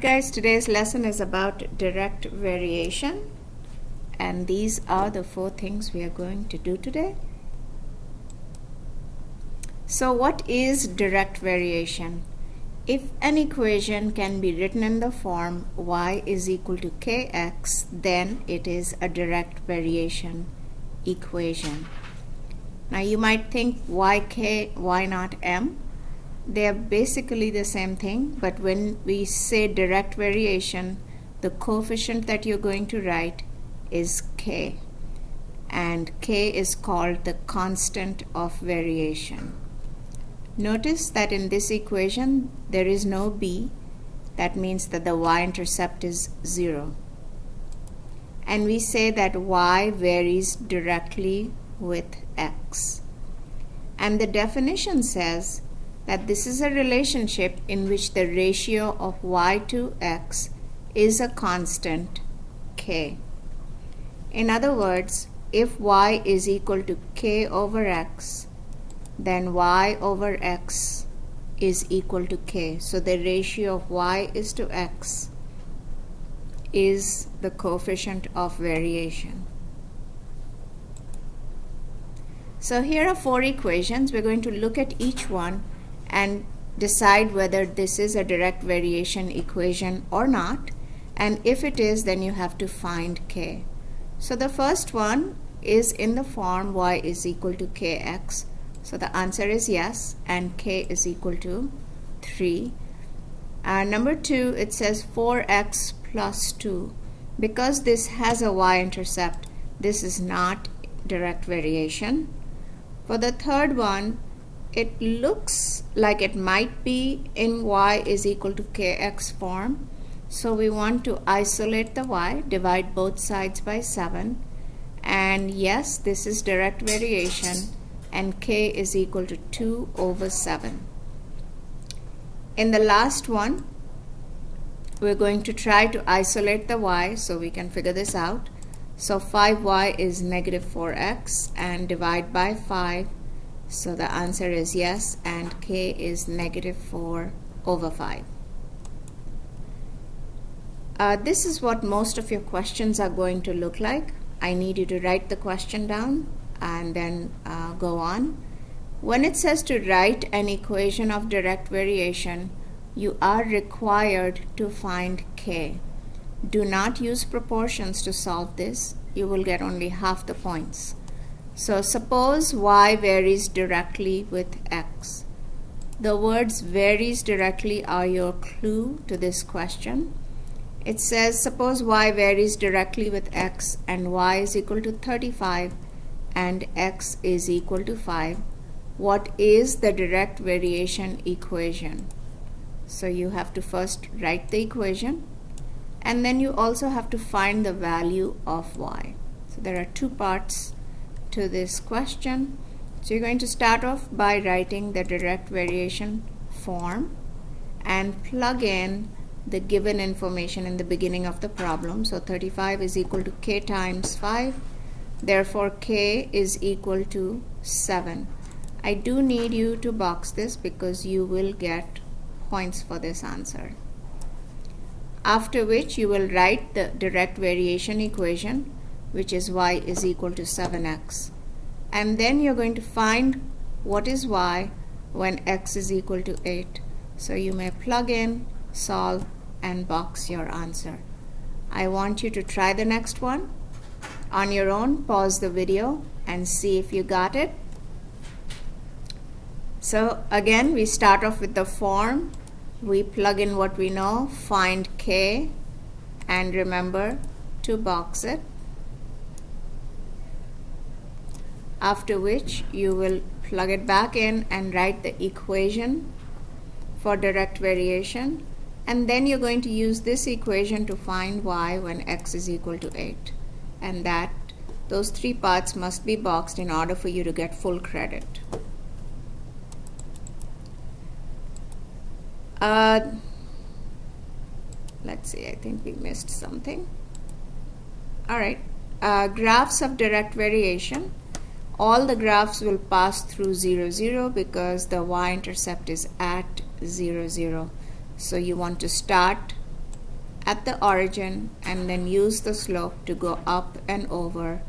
guys, today's lesson is about direct variation, and these are the 4 things we are going to do today. So what is direct variation? If an equation can be written in the form y is equal to kx, then it is a direct variation equation. Now you might think yk, why not m? They are basically the same thing, but when we say direct variation, the coefficient that you're going to write is k, and k is called the constant of variation. Notice that in this equation there is no b. That means that the y-intercept is 0. And we say that y varies directly with x. And the definition says that this is a relationship in which the ratio of y to x is a constant k. In other words, if y is equal to k over x, then y over x is equal to k. So the ratio of y is to x is the coefficient of variation. So here are 4 equations. We're going to look at each one and decide whether this is a direct variation equation or not, and if it is, then you have to find k. So the first one is in the form y is equal to kx, so the answer is yes, and k is equal to 3. Number 2, it says 4x plus 2. Because this has a y-intercept, this is not direct variation. For the third one, it looks like it might be in y is equal to kx form. So we want to isolate the y, divide both sides by 7. And yes, this is direct variation, and k is equal to 2 over 7. In the last one, we're going to try to isolate the y so we can figure this out. So 5y is negative 4x, and divide by 5. So the answer is yes, and k is negative 4 over 5. This is what most of your questions are going to look like. I need you to write the question down and then go on. When it says to write an equation of direct variation, you are required to find k. Do not use proportions to solve this. You will get only half the points. So suppose y varies directly with x. The words varies directly are your clue to this question. It says suppose y varies directly with x and y is equal to 35 and x is equal to 5. What is the direct variation equation? So you have to first write the equation, and then you also have to find the value of y. So there are 2 parts to this question. So you're going to start off by writing the direct variation form and plug in the given information in the beginning of the problem. So 35 is equal to k times 5. Therefore k is equal to 7. I do need you to box this because you will get points for this answer. After which you will write the direct variation equation, which is y is equal to 7x. And then you're going to find what is y when x is equal to 8. So you may plug in, solve, and box your answer. I want you to try the next one on your own. Pause the video and see if you got it. So again, we start off with the form. We plug in what we know, find k, and remember to box it. After which you will plug it back in and write the equation for direct variation, and then you're going to use this equation to find y when x is equal to 8, and those 3 parts must be boxed in order for you to get full credit. Let's see, I think we missed something. Alright, graphs of direct variation. All the graphs will pass through 0, 0 because the y-intercept is at 0, 0. So you want to start at the origin and then use the slope to go up and over,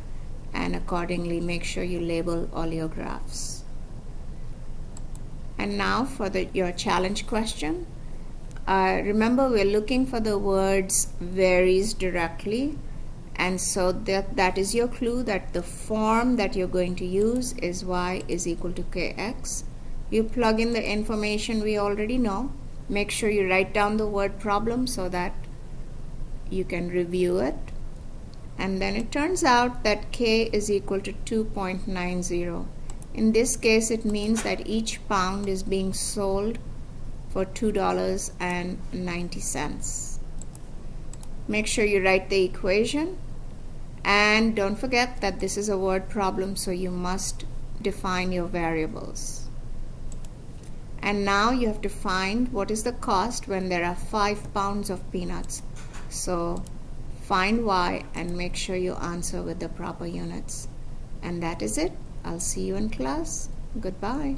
and accordingly make sure you label all your graphs. And now for your challenge question. Remember, we're looking for the words varies directly, and so that is your clue that the form that you're going to use is y is equal to kx. You plug in the information we already know. Make sure you write down the word problem so that you can review it. And then it turns out that k is equal to 2.90. In this case, it means that each pound is being sold for $2.90. Make sure you write the equation, and don't forget that this is a word problem, so you must define your variables. And now you have to find what is the cost when there are 5 pounds of peanuts. So find y and make sure you answer with the proper units. And that is it. I'll see you in class. Goodbye.